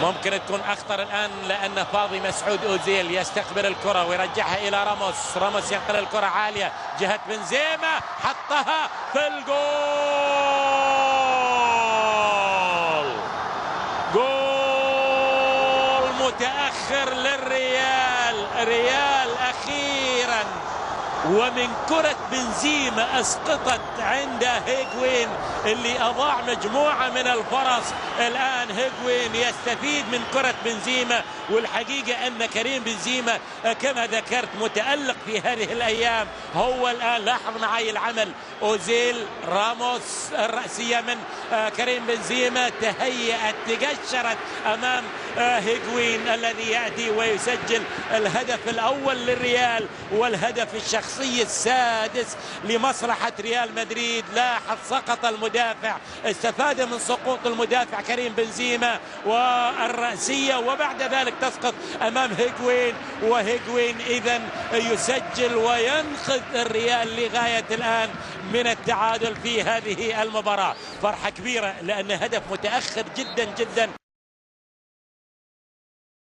ممكن تكون اخطر الان لان فاضي مسعود اوزيل يستقبل الكره ويرجعها الى راموس. راموس ينقل الكره عاليه جهه بنزيما، حطها في الجول. جول متاخر للريال. ريال اخيرا ومن كرة بنزيما اسقطت عند هيغوين اللي اضاع مجموعة من الفرص. الان هيغوين يستفيد من كرة بنزيما، والحقيقة ان كريم بنزيما كما ذكرت متألق في هذه الايام. هو الان لاحظ معي العمل، اوزيل، راموس، الرأسية من كريم بنزيما تهيأت تقشرت امام هيغوين الذي يأتي ويسجل الهدف الاول للريال والهدف الشخصي السادس لمصلحة ريال مدريد. لاحظ سقط المدافع، استفاد من سقوط المدافع كريم بنزيما والرأسية، وبعد ذلك تسقط امام هيغوين، وهيغوين اذا يسجل وينقذ الريال لغاية الان من التعادل في هذه المباراة. فرحة كبيرة لان هدف متأخر جدا جدا